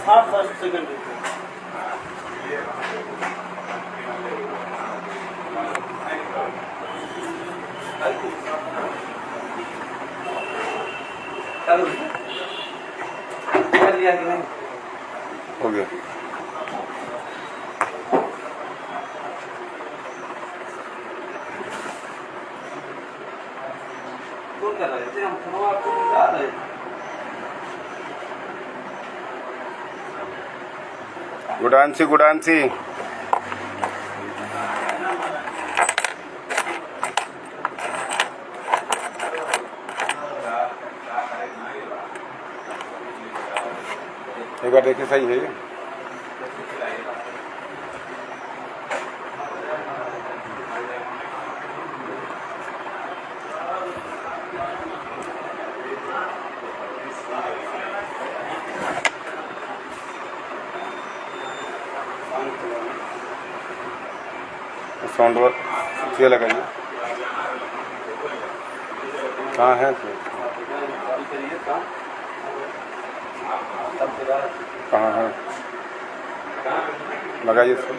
हाँ first second हो गया। कौन कर रहे थे हम फोन आपको बता रहे थे। गुडांसी गुडांसी एक बार देखिए सही है ये। साउंड ये लगाइए। कहाँ है कहाँ है लगाइए इसको।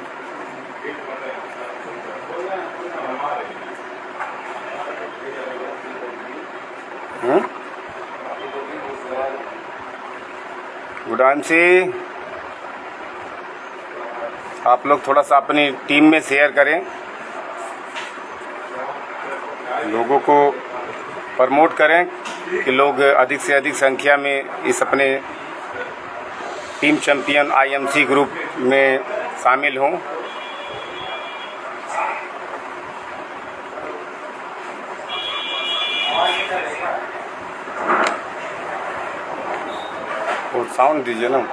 गुडांशी आप लोग थोड़ा सा अपनी टीम में शेयर करें, लोगों को प्रमोट करें कि लोग अधिक से अधिक संख्या में इस अपने टीम चैंपियन आईएमसी ग्रुप में शामिल हों। और साउंड दीजिए ना।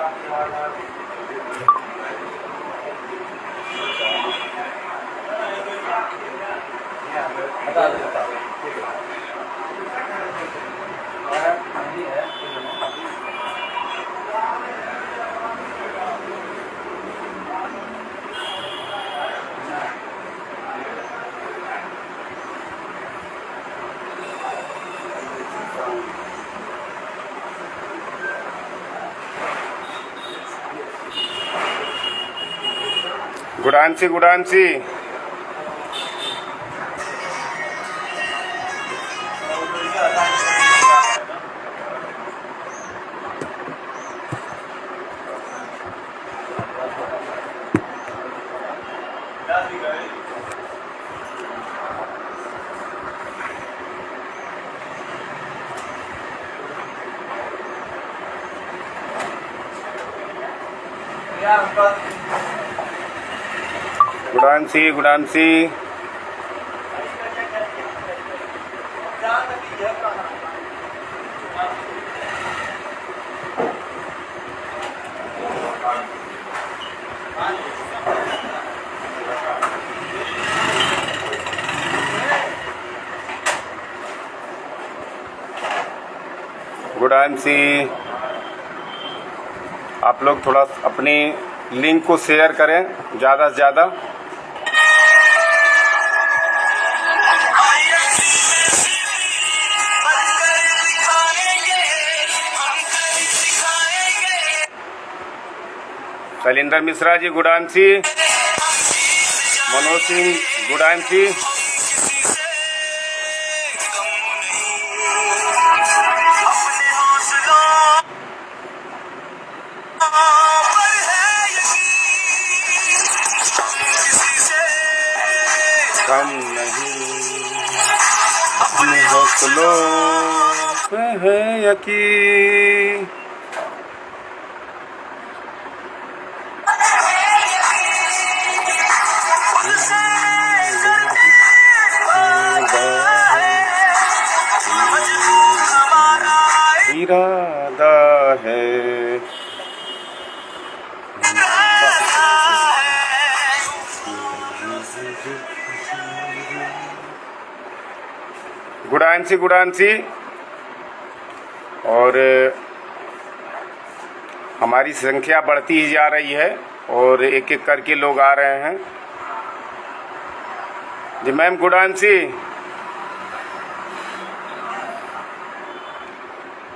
गुडांशी गुडांशी गुडांशी गुडांशी गुडांशी आप लोग थोड़ा अपनी लिंक को शेयर करें ज़्यादा से ज़्यादा। शैलेंद्र मिश्रा जी गुडांशी, मनोज सिंह गुडांशी, कम नहीं अपने हौसलों पे है यकीन। इरादा है। गुडांशी और हमारी संख्या बढ़ती ही जा रही है और एक एक करके लोग आ रहे हैं। जी मैम गुडांशी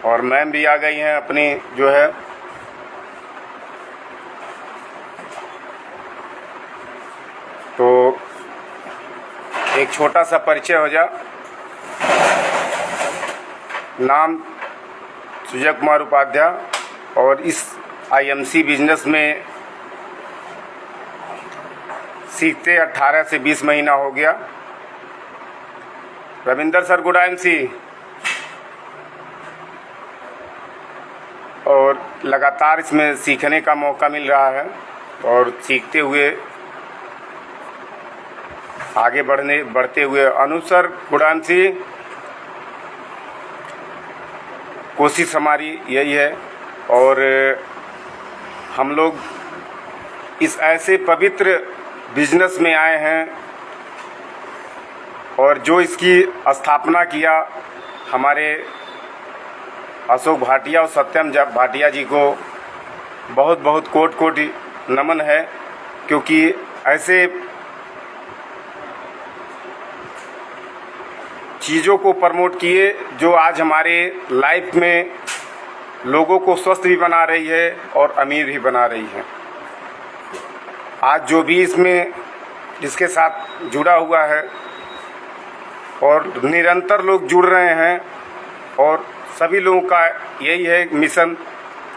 और मैम भी आ गई हैं अपनी जो है तो एक छोटा सा परिचय हो जा। नाम सुजय कुमार उपाध्याय और इस आईएमसी बिजनेस में सीखते 18 से 20 महीना हो गया। रविंदर सर गुडांशी और लगातार इसमें सीखने का मौका मिल रहा है और सीखते हुए आगे बढ़ते हुए अनुज सर गुडांशी कोशिश हमारी यही है और हम लोग इस ऐसे पवित्र बिजनेस में आए हैं और जो इसकी स्थापना किया हमारे अशोक भाटिया और सत्यम भाटिया जी को बहुत बहुत कोटि नमन है, क्योंकि ऐसे चीज़ों को प्रमोट किए जो आज हमारे लाइफ में लोगों को स्वस्थ भी बना रही है और अमीर भी बना रही है। आज जो भी इसमें इसके साथ जुड़ा हुआ है और निरंतर लोग जुड़ रहे हैं और सभी लोगों का यही है मिशन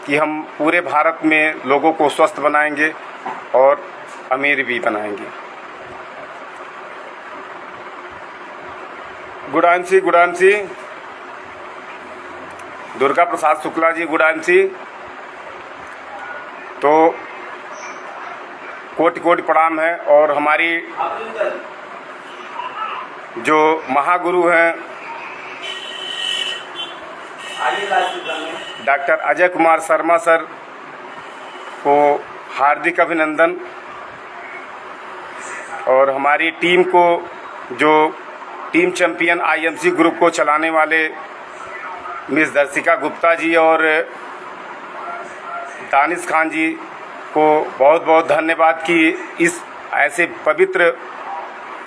कि हम पूरे भारत में लोगों को स्वस्थ बनाएंगे और अमीर भी बनाएंगे। गुडांशी दुर्गा प्रसाद शुक्ला जी गुडांशी तो कोटि प्रणाम है। और हमारी जो महागुरु हैं डॉक्टर अजय कुमार शर्मा सर को हार्दिक अभिनंदन और हमारी टीम को जो टीम चैंपियन आईएमसी ग्रुप को चलाने वाले मिस दर्शिका गुप्ता जी और दानिश खान जी को बहुत बहुत धन्यवाद कि इस ऐसे पवित्र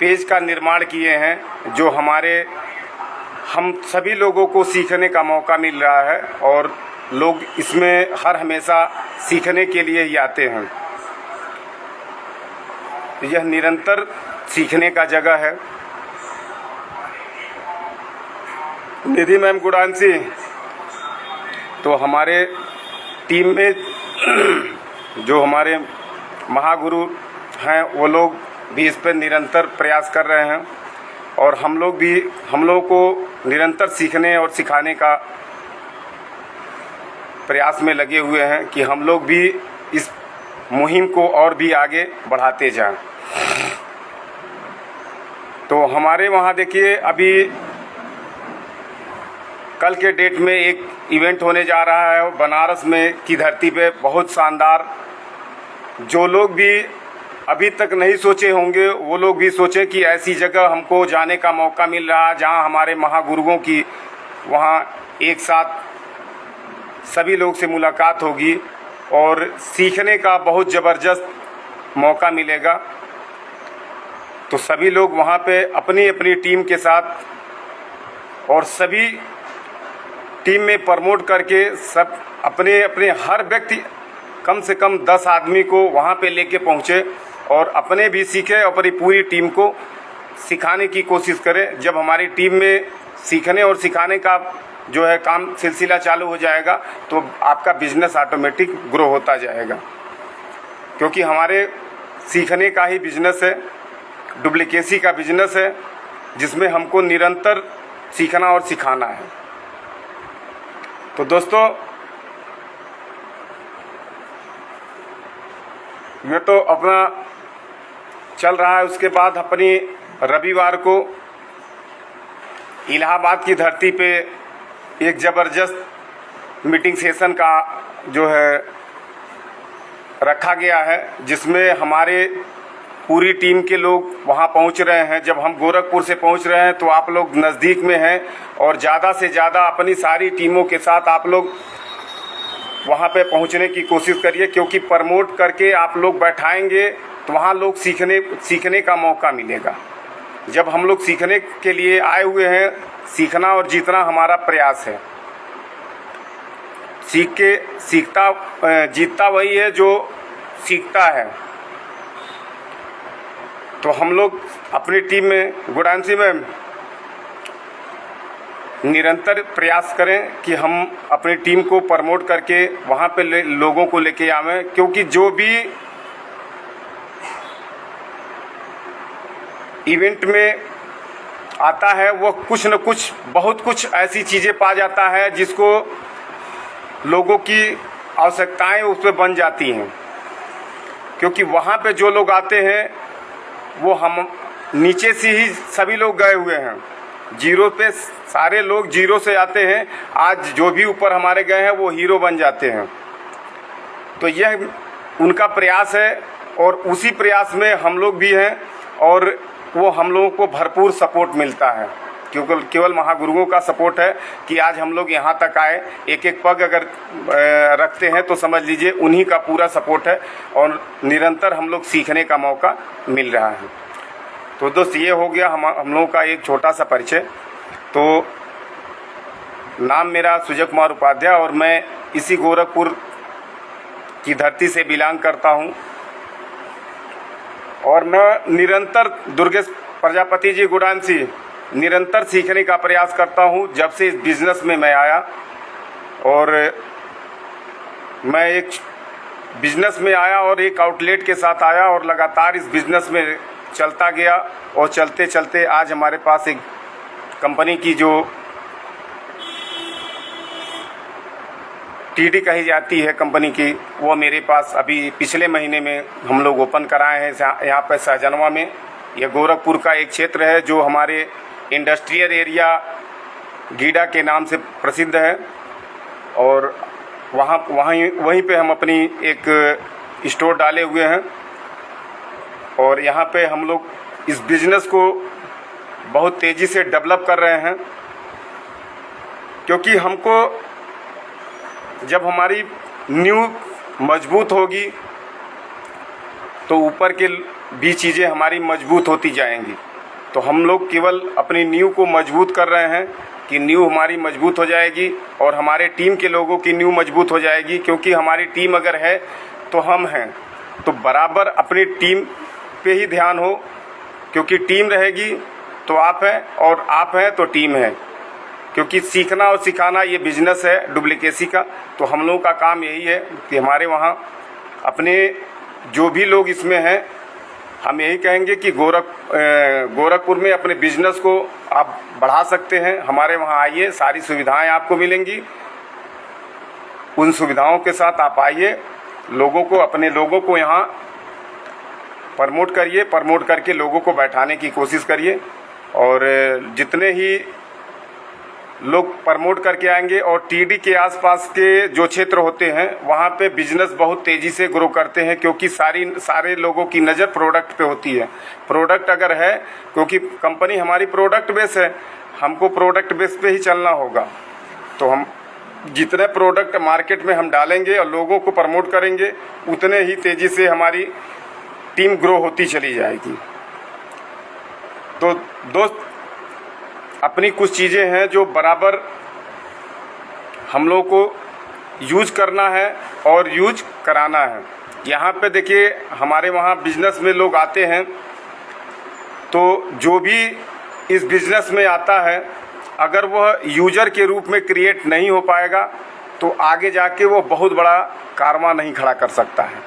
पेज का निर्माण किए हैं जो हम सभी लोगों को सीखने का मौका मिल रहा है और लोग इसमें हर हमेशा सीखने के लिए ही आते हैं। यह निरंतर सीखने का जगह है। निधि मैम गुडांशी तो हमारे टीम में जो हमारे महागुरु हैं वो लोग भी इस पर निरंतर प्रयास कर रहे हैं और हम लोगों को निरंतर सीखने और सिखाने का प्रयास में लगे हुए हैं कि हम लोग भी इस मुहिम को और भी आगे बढ़ाते जाएं। तो हमारे वहाँ देखिए अभी कल के डेट में एक इवेंट होने जा रहा है बनारस में की धरती पे, बहुत शानदार। जो लोग भी अभी तक नहीं सोचे होंगे वो लोग भी सोचें कि ऐसी जगह हमको जाने का मौका मिल रहा है जहां हमारे महागुरुओं की वहां एक साथ सभी लोग से मुलाकात होगी और सीखने का बहुत ज़बरदस्त मौका मिलेगा। तो सभी लोग वहां पे अपनी अपनी टीम के साथ और सभी टीम में प्रमोट करके सब अपने अपने हर व्यक्ति कम से कम 10 आदमी को वहाँ पे लेके पहुँचे और अपने भी सीखे और अपनी पूरी टीम को सिखाने की कोशिश करें। जब हमारी टीम में सीखने और सिखाने का जो है काम सिलसिला चालू हो जाएगा तो आपका बिजनेस ऑटोमेटिक ग्रो होता जाएगा, क्योंकि हमारे सीखने का ही बिजनेस है, डुप्लीकेसी का बिजनेस है जिसमें हमको निरंतर सीखना और सिखाना है। तो दोस्तों ये तो अपना चल रहा है। उसके बाद अपनी रविवार को इलाहाबाद की धरती पे एक ज़बरदस्त मीटिंग सेशन का जो है रखा गया है, जिसमें हमारे पूरी टीम के लोग वहां पहुंच रहे हैं। जब हम गोरखपुर से पहुंच रहे हैं तो आप लोग नज़दीक में हैं और ज़्यादा से ज़्यादा अपनी सारी टीमों के साथ आप लोग वहां पे पहुंचने की कोशिश करिए, क्योंकि प्रमोट करके आप लोग बैठाएंगे तो वहाँ लोग सीखने का मौका मिलेगा। जब हम लोग सीखने के लिए आए हुए हैं, सीखना और जीतना हमारा प्रयास है। जीतता वही है जो सीखता है। तो हम लोग अपनी टीम में गुडांशी में निरंतर प्रयास करें कि हम अपनी टीम को प्रमोट करके वहाँ पे लोगों को लेके आवें, क्योंकि जो भी इवेंट में आता है वो कुछ न कुछ बहुत कुछ ऐसी चीज़ें पा जाता है जिसको लोगों की आवश्यकताएं उस पर बन जाती हैं। क्योंकि वहाँ पे जो लोग आते हैं वो हम नीचे से ही सभी लोग गए हुए हैं, जीरो पे सारे लोग जीरो से आते हैं। आज जो भी ऊपर हमारे गए हैं वो हीरो बन जाते हैं। तो यह उनका प्रयास है और उसी प्रयास में हम लोग भी हैं और वो हम लोगों को भरपूर सपोर्ट मिलता है, क्योंकि केवल महागुरुओं का सपोर्ट है कि आज हम लोग यहाँ तक आए। एक एक पग अगर रखते हैं तो समझ लीजिए उन्हीं का पूरा सपोर्ट है और निरंतर हम लोग सीखने का मौका मिल रहा है। तो दोस्त ये हो गया हम लोगों का एक छोटा सा परिचय। तो नाम मेरा सुजय कुमार उपाध्याय और मैं इसी गोरखपुर की धरती से बिलोंग करता हूँ और मैं निरंतर दुर्गेश प्रजापति जी गुडांशी निरंतर सीखने का प्रयास करता हूँ। जब से इस बिज़नेस में मैं आया और मैं एक बिज़नेस में आया और एक आउटलेट के साथ आया और लगातार इस बिज़नेस में चलता गया और चलते चलते आज हमारे पास एक कंपनी की जो टीडी कही जाती है कंपनी की, वो मेरे पास अभी पिछले महीने में हम लोग ओपन कराए हैं यहाँ पर सहजनवा में। यह गोरखपुर का एक क्षेत्र है जो हमारे इंडस्ट्रियल एरिया गीडा के नाम से प्रसिद्ध है और वहीं पे हम अपनी एक स्टोर डाले हुए हैं और यहाँ पे हम लोग इस बिज़नेस को बहुत तेज़ी से डेवलप कर रहे हैं। क्योंकि हमको जब हमारी नींव मजबूत होगी तो ऊपर के भी चीज़ें हमारी मजबूत होती जाएंगी। तो हम लोग केवल अपनी नींव को मजबूत कर रहे हैं कि नींव हमारी मजबूत हो जाएगी और हमारे टीम के लोगों की नींव मजबूत हो जाएगी। क्योंकि हमारी टीम अगर है तो हम हैं, तो बराबर अपनी टीम पे ही ध्यान हो, क्योंकि टीम रहेगी तो आप हैं और आप हैं तो टीम है। क्योंकि सीखना और सिखाना ये बिजनेस है डुप्लीकेसी का। तो हम लोगों का काम यही है कि हमारे वहाँ अपने जो भी लोग इसमें हैं, हम यही कहेंगे कि गोरखपुर में अपने बिजनेस को आप बढ़ा सकते हैं। हमारे वहाँ आइए, सारी सुविधाएं आपको मिलेंगी। उन सुविधाओं के साथ आप आइए, अपने लोगों को यहाँ प्रमोट करिए, प्रमोट करके लोगों को बैठाने की कोशिश करिए। और जितने ही लोग प्रमोट करके आएंगे और टीडी के आसपास के जो क्षेत्र होते हैं वहाँ पे बिजनेस बहुत तेज़ी से ग्रो करते हैं। क्योंकि सारे लोगों की नज़र प्रोडक्ट पे होती है। प्रोडक्ट अगर है, क्योंकि कंपनी हमारी प्रोडक्ट बेस है, हमको प्रोडक्ट बेस पे ही चलना होगा। तो हम जितने प्रोडक्ट मार्केट में हम डालेंगे और लोगों को प्रमोट करेंगे, उतने ही तेज़ी से हमारी टीम ग्रो होती चली जाएगी। तो दोस्त, अपनी कुछ चीज़ें हैं जो बराबर हम लोगों को यूज करना है और यूज कराना है। यहाँ पे देखिए, हमारे वहाँ बिजनेस में लोग आते हैं तो जो भी इस बिजनेस में आता है, अगर वह यूजर के रूप में क्रिएट नहीं हो पाएगा तो आगे जाके वो बहुत बड़ा कारवां नहीं खड़ा कर सकता है।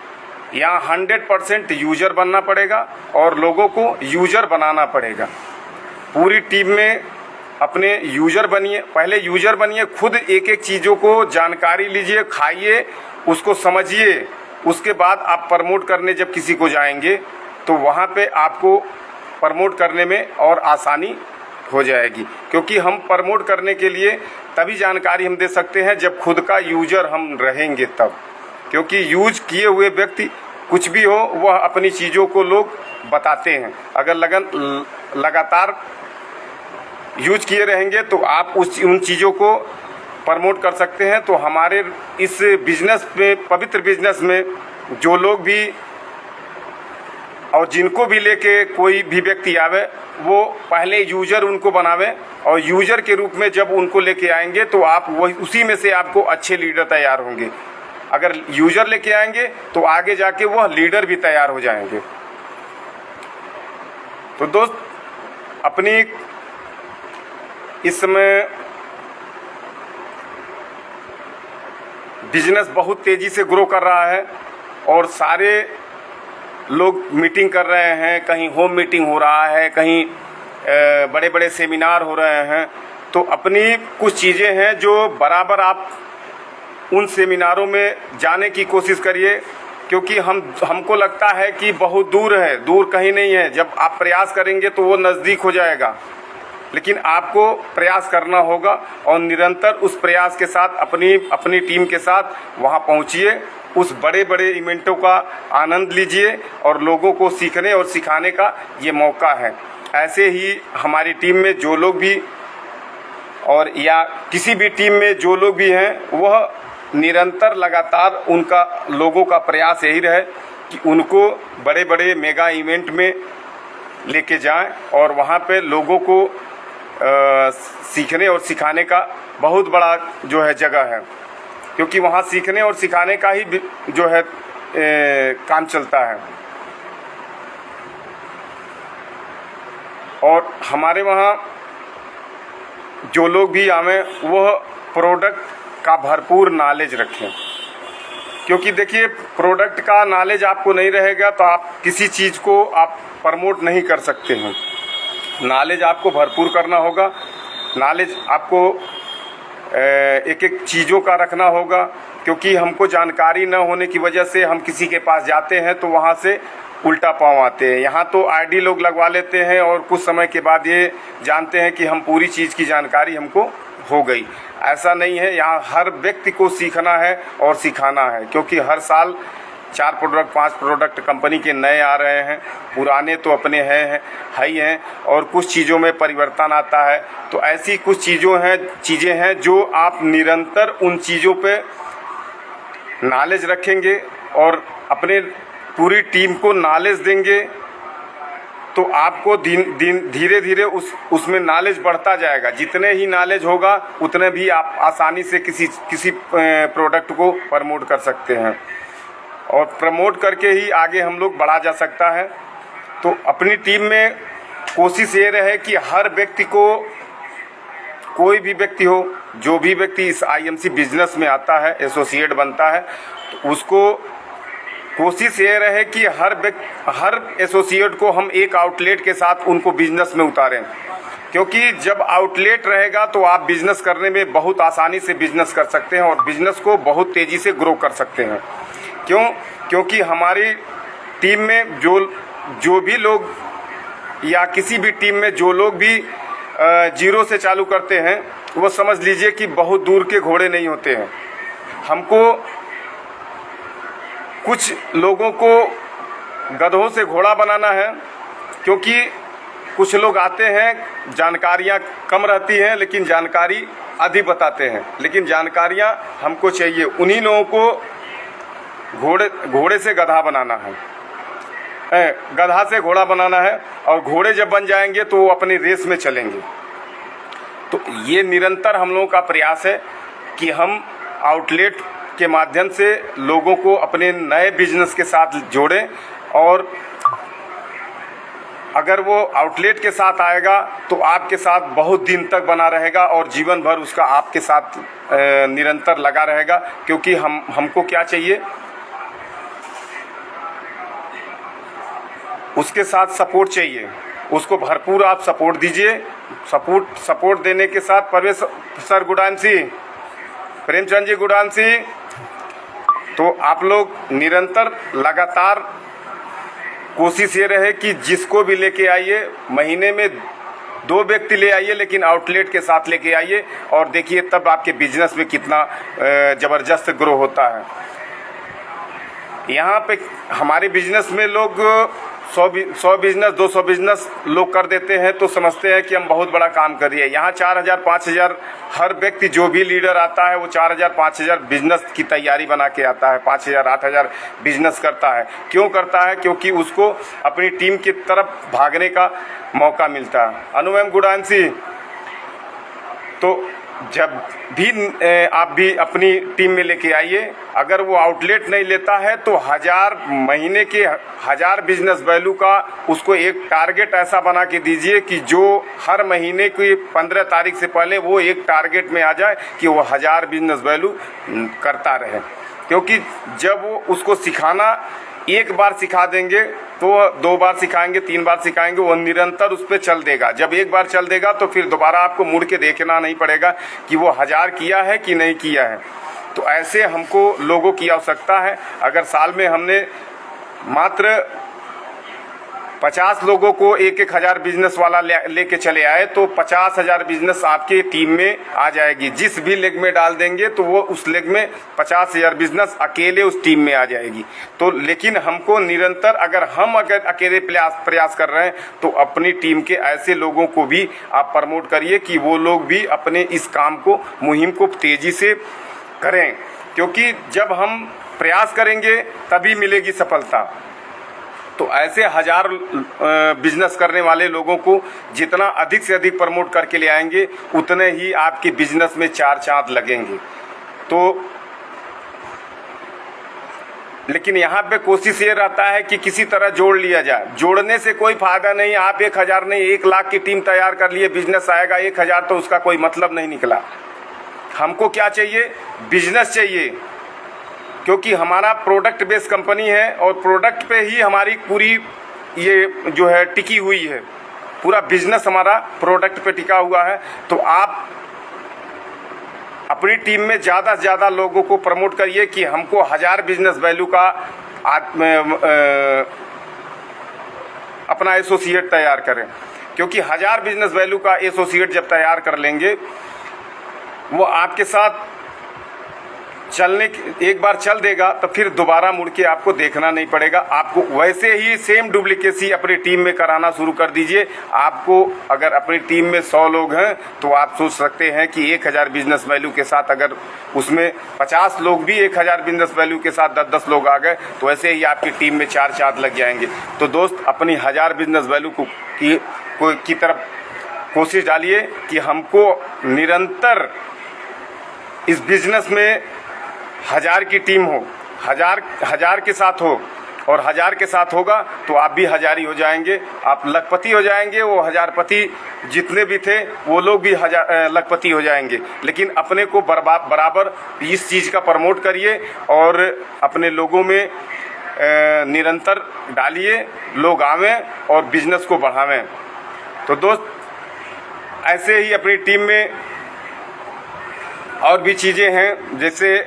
यहाँ 100% यूजर बनना पड़ेगा और लोगों को यूजर बनाना पड़ेगा। पूरी टीम में अपने यूजर बनिए, पहले यूजर बनिए, खुद एक एक चीज़ों को जानकारी लीजिए, खाइए, उसको समझिए। उसके बाद आप प्रमोट करने जब किसी को जाएंगे तो वहाँ पे आपको प्रमोट करने में और आसानी हो जाएगी। क्योंकि हम प्रमोट करने के लिए तभी जानकारी हम दे सकते हैं जब खुद का यूजर हम रहेंगे तब। क्योंकि यूज किए हुए व्यक्ति कुछ भी हो वह अपनी चीज़ों को लोग बताते हैं। अगर लगातार यूज किए रहेंगे तो आप उन चीज़ों को प्रमोट कर सकते हैं। तो हमारे इस बिजनेस में, पवित्र बिजनेस में जो लोग भी और जिनको भी लेके कोई भी व्यक्ति आवे, वो पहले यूजर उनको बनावे और यूजर के रूप में जब उनको लेके आएंगे तो आप वही उसी में से आपको अच्छे लीडर तैयार होंगे। अगर यूजर लेके आएंगे तो आगे जाके वह लीडर भी तैयार हो जाएंगे। तो दोस्त, अपनी इस समय बिजनेस बहुत तेज़ी से ग्रो कर रहा है और सारे लोग मीटिंग कर रहे हैं, कहीं होम मीटिंग हो रहा है, कहीं बड़े बड़े सेमिनार हो रहे हैं। तो अपनी कुछ चीज़ें हैं जो बराबर आप उन सेमिनारों में जाने की कोशिश करिए। क्योंकि हमको लगता है कि बहुत दूर है, दूर कहीं नहीं है। जब आप प्रयास करेंगे तो वो नज़दीक हो जाएगा, लेकिन आपको प्रयास करना होगा और निरंतर उस प्रयास के साथ अपनी टीम के साथ वहाँ पहुँचिए। उस बड़े बड़े इवेंटों का आनंद लीजिए और लोगों को सीखने और सिखाने का ये मौका है। ऐसे ही हमारी टीम में जो लोग भी और या किसी भी टीम में जो लोग भी हैं, वह निरंतर लगातार उनका लोगों का प्रयास यही रहे कि उनको बड़े बड़े मेगा इवेंट में लेके जाएं और वहाँ पे लोगों को सीखने और सिखाने का बहुत बड़ा जो है जगह है। क्योंकि वहाँ सीखने और सिखाने का ही जो है काम चलता है। और हमारे वहाँ जो लोग भी आवें वह प्रोडक्ट का भरपूर नॉलेज रखें। क्योंकि देखिए, प्रोडक्ट का नॉलेज आपको नहीं रहेगा तो आप किसी चीज़ को आप प्रमोट नहीं कर सकते हैं। नॉलेज आपको भरपूर करना होगा। नॉलेज आपको एक एक चीज़ों का रखना होगा। क्योंकि हमको जानकारी न होने की वजह से हम किसी के पास जाते हैं तो वहाँ से उल्टा पाँव आते हैं। यहाँ तो आईडी लोग लगवा लेते हैं और कुछ समय के बाद ये जानते हैं कि हम पूरी चीज़ की जानकारी हमको हो गई। ऐसा नहीं है। यहाँ हर व्यक्ति को सीखना है और सिखाना है। क्योंकि हर साल 4 प्रोडक्ट 5 प्रोडक्ट कंपनी के नए आ रहे हैं, पुराने तो अपने हैं ही हैं और कुछ चीज़ों में परिवर्तन आता है। तो ऐसी कुछ चीज़ें हैं जो आप निरंतर उन चीज़ों पे नॉलेज रखेंगे और अपने पूरी टीम को नॉलेज देंगे तो आपको धीरे धीरे उसमें नॉलेज बढ़ता जाएगा। जितने ही नॉलेज होगा उतने भी आप आसानी से किसी प्रोडक्ट को प्रमोट कर सकते हैं और प्रमोट करके ही आगे हम लोग बढ़ा जा सकता है। तो अपनी टीम में कोशिश ये रहे कि हर व्यक्ति को, कोई भी व्यक्ति हो, जो भी व्यक्ति इस आईएमसी बिजनेस में आता है, एसोसिएट बनता है, तो उसको कोशिश ये रहे कि हर एसोसिएट को हम एक आउटलेट के साथ उनको बिजनेस में उतारें। क्योंकि जब आउटलेट रहेगा तो आप बिजनेस करने में बहुत आसानी से बिजनेस कर सकते हैं और बिजनेस को बहुत तेज़ी से ग्रो कर सकते हैं। क्यों? क्योंकि हमारी टीम में जो भी लोग या किसी भी टीम में जो लोग भी जीरो से चालू करते हैं, वो समझ लीजिए कि बहुत दूर के घोड़े नहीं होते हैं। हमको कुछ लोगों को गधों से घोड़ा बनाना है। क्योंकि कुछ लोग आते हैं, जानकारियाँ कम रहती हैं लेकिन जानकारी अधिक बताते हैं। लेकिन जानकारियाँ हमको चाहिए। उन्हीं लोगों को घोड़े से गधा बनाना है, गधा से घोड़ा बनाना है और घोड़े जब बन जाएंगे तो वो अपनी रेस में चलेंगे। तो ये निरंतर हम लोगों का प्रयास है कि हम आउटलेट के माध्यम से लोगों को अपने नए बिजनेस के साथ जोड़ें और अगर वो आउटलेट के साथ आएगा तो आपके साथ बहुत दिन तक बना रहेगा और जीवन भर उसका आपके साथ निरंतर लगा रहेगा। क्योंकि हमको क्या चाहिए, उसके साथ सपोर्ट चाहिए। उसको भरपूर आप सपोर्ट दीजिए। सपोर्ट देने के साथ परवेश सर गुडांसी, प्रेमचंद जी गुडांसी, तो आप लोग निरंतर लगातार कोशिश ये रहे कि जिसको भी लेके आइए, महीने में 2 व्यक्ति ले आइए, लेकिन आउटलेट के साथ लेके आइए और देखिए तब आपके बिजनेस में कितना ज़बरदस्त ग्रो होता है। यहाँ पे हमारे बिजनेस में लोग 100 बिजनेस 200 बिजनेस लोग कर देते हैं तो समझते हैं कि हम बहुत बड़ा काम कर रहे हैं। यहाँ 4000 5000 हर व्यक्ति जो भी लीडर आता है वो 4000 5000 बिजनेस की तैयारी बना के आता है, 5000 8000 बिजनेस करता है। क्यों करता है? क्योंकि उसको अपनी टीम की तरफ भागने का मौका मिलता है। अनु मैम, गुड आंसी। तो जब भी आप भी अपनी टीम में लेके आइए, अगर वो आउटलेट नहीं लेता है तो 1000 महीने के 1000 बिजनेस वैल्यू का उसको एक टारगेट ऐसा बना के दीजिए कि जो हर महीने की 15 तारीख से पहले वो एक टारगेट में आ जाए कि वो 1000 बिजनेस वैल्यू करता रहे। क्योंकि जब वो उसको सिखाना एक बार सिखा देंगे तो 2 बार सिखाएंगे, 3 बार सिखाएंगे, वो निरंतर उस पर चल देगा। जब एक बार चल देगा तो फिर दोबारा आपको मुड़ के देखना नहीं पड़ेगा कि वो 1000 किया है कि नहीं किया है। तो ऐसे हमको लोगों की आवश्यकता है। अगर साल में हमने मात्र 50 लोगों को 1-1000 बिजनेस वाला लेके चले आए तो 50,000 बिजनेस आपके टीम में आ जाएगी। जिस भी लेग में डाल देंगे तो वो उस लेग में 50,000 बिजनेस अकेले उस टीम में आ जाएगी। तो लेकिन हमको निरंतर अगर अकेले प्रयास कर रहे हैं तो अपनी टीम के ऐसे लोगों को भी आप प्रमोट करिए कि वो लोग भी अपने इस काम को, मुहिम को तेजी से करें। क्योंकि जब हम प्रयास करेंगे तभी मिलेगी सफलता। तो ऐसे 1000 बिजनेस करने वाले लोगों को जितना अधिक से अधिक प्रमोट करके ले आएंगे उतने ही आपके बिजनेस में 4 चांद लगेंगे। तो लेकिन यहाँ पे कोशिश ये रहता है कि किसी तरह जोड़ लिया जाए। जोड़ने से कोई फायदा नहीं। आप 1000 नहीं 1 लाख की टीम तैयार कर लिए, बिजनेस आएगा 1000 तो उसका कोई मतलब नहीं निकला। हमको क्या चाहिए? बिजनेस चाहिए। क्योंकि हमारा प्रोडक्ट बेस्ड कंपनी है और प्रोडक्ट पे ही हमारी पूरी ये जो है टिकी हुई है। पूरा बिजनेस हमारा प्रोडक्ट पे टिका हुआ है। तो आप अपनी टीम में ज़्यादा से ज़्यादा लोगों को प्रमोट करिए कि हमको 1000 बिजनेस वैल्यू का अपना एसोसिएट तैयार करें। क्योंकि 1000 बिजनेस वैल्यू का एसोसिएट जब तैयार कर लेंगे वो आपके साथ एक बार चल देगा तो फिर दोबारा मुड़ के आपको देखना नहीं पड़ेगा। आपको वैसे ही सेम डुप्लीकेसी अपनी टीम में कराना शुरू कर दीजिए। आपको अगर अपनी टीम में 100 लोग हैं तो आप सोच सकते हैं कि 1000 बिजनेस वैल्यू के साथ अगर उसमें 50 लोग भी 1000 बिजनेस वैल्यू के साथ 10-10 लोग आ गए तो ऐसे ही आपकी टीम में 4 चांद लग जाएंगे। तो दोस्त, अपनी 1000 बिजनेस वैल्यू की तरफ कोशिश डालिए कि हमको निरंतर इस बिजनेस में 1000 की टीम हो, 1000 के साथ हो और 1000 के साथ होगा तो आप भी 1000 ही हो जाएंगे। आप लखपति हो जाएंगे। वो 1000पति जितने भी थे वो लोग भी लखपति हो जाएंगे। लेकिन अपने को बराबर इस चीज़ का प्रमोट करिए और अपने लोगों में निरंतर डालिए, लोग आवें और बिजनेस को बढ़ावें। तो दोस्त, ऐसे ही अपनी टीम में और भी चीज़ें हैं, जैसे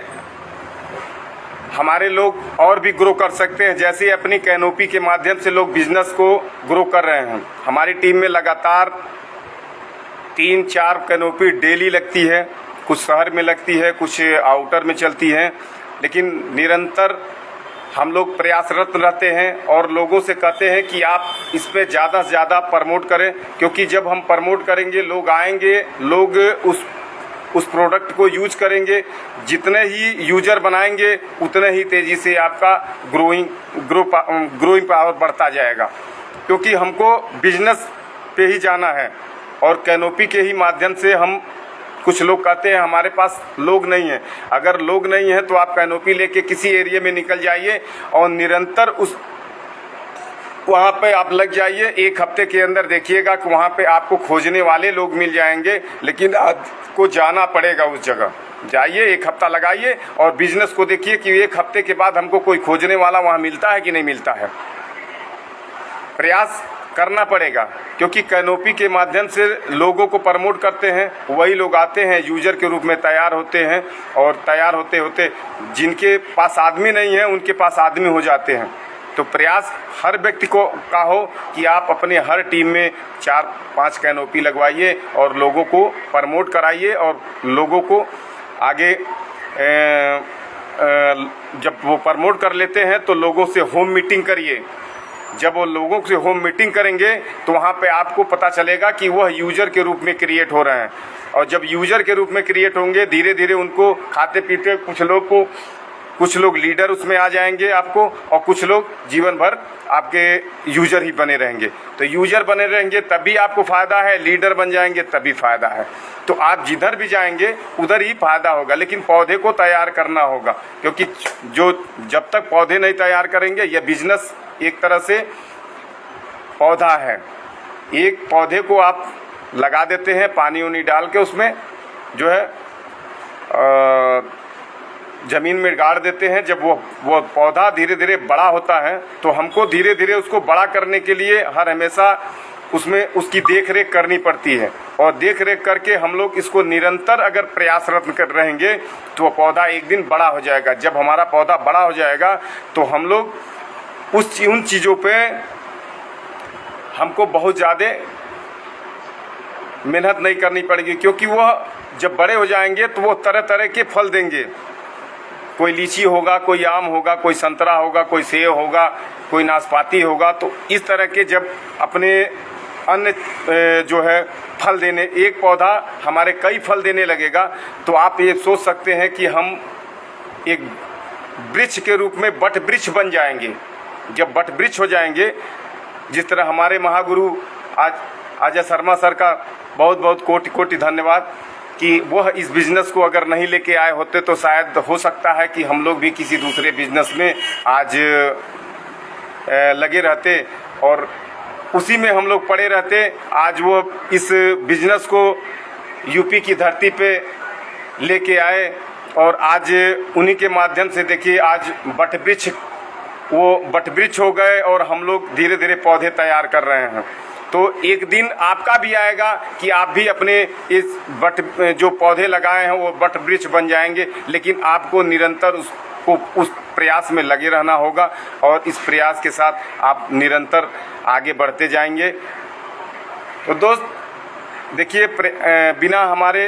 हमारे लोग और भी ग्रो कर सकते हैं। जैसे अपनी कैनोपी के माध्यम से लोग बिजनेस को ग्रो कर रहे हैं। हमारी टीम में लगातार 3-4 कैनोपी डेली लगती है। कुछ शहर में लगती है, कुछ आउटर में चलती है। लेकिन निरंतर हम लोग प्रयासरत रहते हैं और लोगों से कहते हैं कि आप इस पे ज़्यादा से ज़्यादा प्रमोट करें। क्योंकि जब हम प्रमोट करेंगे लोग आएंगे, लोग उस प्रोडक्ट को यूज करेंगे। जितने ही यूजर बनाएंगे उतने ही तेज़ी से आपका ग्रोइंग पावर बढ़ता जाएगा। क्योंकि हमको बिजनेस पे ही जाना है और कैनोपी के ही माध्यम से हम, कुछ लोग कहते हैं हमारे पास लोग नहीं है। अगर लोग नहीं है तो आप कैनोपी लेके किसी एरिया में निकल जाइए और निरंतर वहाँ पे आप लग जाइए। 1 हफ्ते के अंदर देखिएगा कि वहाँ पे आपको खोजने वाले लोग मिल जाएंगे। लेकिन आपको जाना पड़ेगा उस जगह। जाइए, 1 हफ्ता लगाइए और बिजनेस को देखिए कि 1 हफ्ते के बाद हमको कोई खोजने वाला वहाँ मिलता है कि नहीं मिलता है। प्रयास करना पड़ेगा। क्योंकि कैनोपी के माध्यम से लोगों को प्रमोट करते हैं, वही लोग आते हैं, यूजर के रूप में तैयार होते हैं और तैयार होते होते जिनके पास आदमी नहीं है उनके पास आदमी हो जाते हैं। तो प्रयास हर व्यक्ति को का हो कि आप अपने हर टीम में 4-5 कैनोपी लगवाइए और लोगों को प्रमोट कराइए और लोगों को आगे जब वो प्रमोट कर लेते हैं तो लोगों से होम मीटिंग करिए। जब वो लोगों से होम मीटिंग करेंगे तो वहाँ पे आपको पता चलेगा कि वह यूज़र के रूप में क्रिएट हो रहे हैं, और जब यूज़र के रूप में क्रिएट होंगे धीरे धीरे उनको खाते पीते कुछ लोग लीडर उसमें आ जाएंगे आपको, और कुछ लोग जीवन भर आपके यूज़र ही बने रहेंगे। तो यूज़र बने रहेंगे तभी आपको फ़ायदा है, लीडर बन जाएंगे तभी फ़ायदा है। तो आप जिधर भी जाएंगे उधर ही फ़ायदा होगा, लेकिन पौधे को तैयार करना होगा, क्योंकि जब तक पौधे नहीं तैयार करेंगे, यह बिजनेस एक तरह से पौधा है। एक पौधे को आप लगा देते हैं पानी उनी डाल के, उसमें जो है ज़मीन में गाड़ देते हैं। जब वो पौधा धीरे धीरे बड़ा होता है तो हमको धीरे धीरे उसको बड़ा करने के लिए हर हमेशा उसमें उसकी देख रेख करनी पड़ती है, और देख रेख करके हम लोग इसको निरंतर अगर प्रयासरत कर रहेंगे तो वो पौधा एक दिन बड़ा हो जाएगा। जब हमारा पौधा बड़ा हो जाएगा तो हम लोग उन चीज़ों पे हमको बहुत ज़्यादा मेहनत नहीं करनी पड़ेगी, क्योंकि वह जब बड़े हो जाएंगे तो वो तरह तरह के फल देंगे। कोई लीची होगा, कोई आम होगा, कोई संतरा होगा, कोई सेब होगा, कोई नाशपाती होगा। तो इस तरह के जब अपने अन्य जो है फल देने, एक पौधा हमारे कई फल देने लगेगा, तो आप ये सोच सकते हैं कि हम एक वृक्ष के रूप में वट वृक्ष बन जाएंगे। जब वट वृक्ष हो जाएंगे, जिस तरह हमारे महागुरु आज अजय शर्मा सर का बहुत बहुत कोटि कोटि धन्यवाद कि वह इस बिज़नेस को अगर नहीं लेके आए होते तो शायद हो सकता है कि हम लोग भी किसी दूसरे बिज़नेस में आज लगे रहते और उसी में हम लोग पड़े रहते। आज वो इस बिज़नेस को यूपी की धरती पे लेके आए, और आज उन्हीं के माध्यम से देखिए आज वट वृक्ष हो गए, और हम लोग धीरे धीरे पौधे तैयार कर रहे हैं। तो एक दिन आपका भी आएगा कि आप भी अपने इस जो पौधे लगाए हैं वो वट वृक्ष बन जाएंगे, लेकिन आपको निरंतर उस प्रयास में लगे रहना होगा, और इस प्रयास के साथ आप निरंतर आगे बढ़ते जाएंगे। तो दोस्त देखिए, बिना हमारे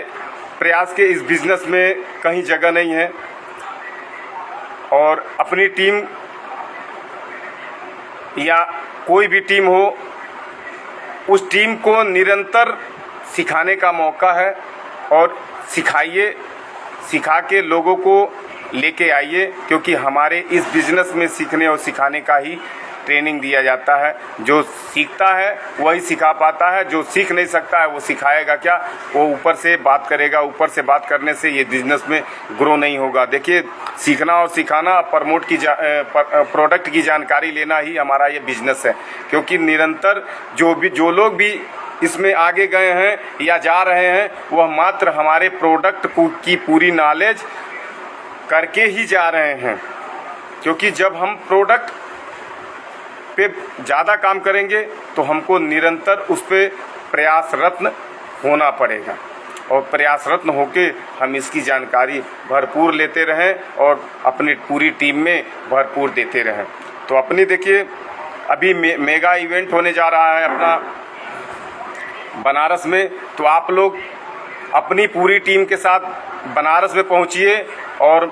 प्रयास के इस बिज़नेस में कहीं जगह नहीं है, और अपनी टीम या कोई भी टीम हो, उस टीम को निरंतर सिखाने का मौका है, और सिखाइए, सिखा के लोगों को लेके आइए, क्योंकि हमारे इस बिज़नेस में सीखने और सिखाने का ही ट्रेनिंग दिया जाता है। जो सीखता है वही सिखा पाता है, जो सीख नहीं सकता है वो सिखाएगा क्या? वो ऊपर से बात करेगा, ऊपर से बात करने से ये बिज़नेस में ग्रो नहीं होगा। देखिए, सीखना और सिखाना, प्रोडक्ट की जानकारी लेना ही हमारा ये बिज़नेस है, क्योंकि निरंतर जो लोग भी इसमें आगे गए हैं या जा रहे हैं, वह मात्र हमारे प्रोडक्ट की पूरी नॉलेज करके ही जा रहे हैं। क्योंकि जब हम प्रोडक्ट पे ज़्यादा काम करेंगे तो हमको निरंतर उस पर प्रयासरत होना पड़ेगा, और प्रयासरत होके हम इसकी जानकारी भरपूर लेते रहें और अपनी पूरी टीम में भरपूर देते रहें। तो अपनी देखिए, अभी मेगा इवेंट होने जा रहा है अपना बनारस में, तो आप लोग अपनी पूरी टीम के साथ बनारस में पहुंचिए, और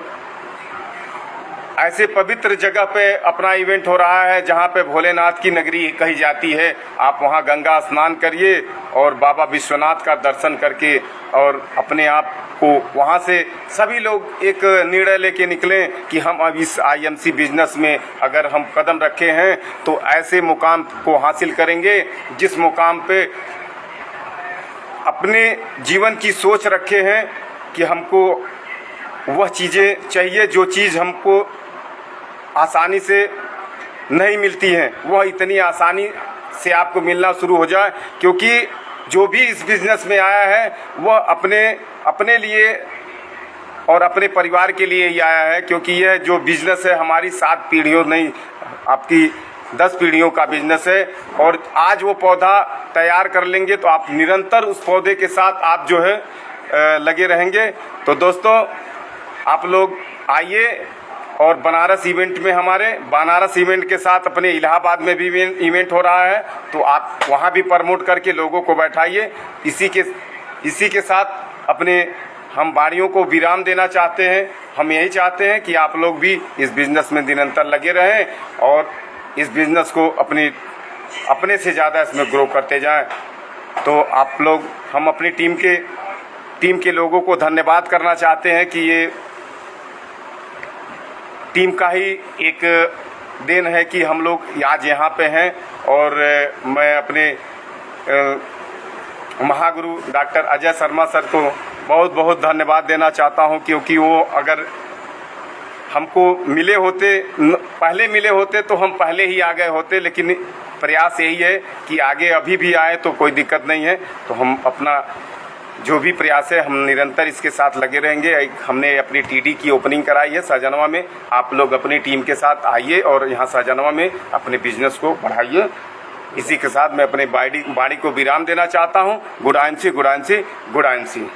ऐसे पवित्र जगह पे अपना इवेंट हो रहा है जहां पे भोलेनाथ की नगरी कही जाती है। आप वहां गंगा स्नान करिए और बाबा विश्वनाथ का दर्शन करके, और अपने आप को वहां से सभी लोग एक निर्णय लेके निकलें कि हम अब इस आईएमसी बिजनेस में अगर हम कदम रखे हैं तो ऐसे मुकाम को हासिल करेंगे जिस मुकाम पे अपने जीवन की सोच रखे हैं कि हमको वह चीज़ें चाहिए जो चीज़ हमको आसानी से नहीं मिलती हैं, वह इतनी आसानी से आपको मिलना शुरू हो जाए। क्योंकि जो भी इस बिज़नेस में आया है वह अपने लिए और अपने परिवार के लिए ही आया है, क्योंकि यह जो बिज़नेस है हमारी 7 पीढ़ियों नहीं, आपकी 10 पीढ़ियों का बिज़नेस है। और आज वो पौधा तैयार कर लेंगे तो आप निरंतर उस पौधे के साथ आप जो है लगे रहेंगे। तो दोस्तों, आप लोग आइए और बनारस इवेंट में हमारे बनारस इवेंट के साथ अपने इलाहाबाद में भी इवेंट हो रहा है, तो आप वहाँ भी प्रमोट करके लोगों को बैठाइए। इसी के साथ अपने हम बाड़ियों को विराम देना चाहते हैं। हम यही चाहते हैं कि आप लोग भी इस बिज़नेस में निरंतर लगे रहें और इस बिज़नेस को अपने से ज़्यादा इसमें ग्रो करते जाएं। तो आप लोग, हम अपनी टीम के लोगों को धन्यवाद करना चाहते हैं कि ये टीम का ही एक देन है कि हम लोग आज यहाँ पे हैं। और मैं अपने महागुरु डॉक्टर अजय शर्मा सर को बहुत बहुत धन्यवाद देना चाहता हूँ, क्योंकि वो अगर हमको पहले मिले होते तो हम पहले ही आ गए होते, लेकिन प्रयास यही है कि आगे अभी भी आए तो कोई दिक्कत नहीं है। तो हम अपना जो भी प्रयास है हम निरंतर इसके साथ लगे रहेंगे। हमने अपनी टीडी की ओपनिंग कराई है सहजनवा में। आप लोग अपनी टीम के साथ आइए और यहाँ सहजनवा में अपने बिजनेस को बढ़ाइए। इसी के साथ मैं अपने बाड़ी को विराम देना चाहता हूँ। गुड आयन सी।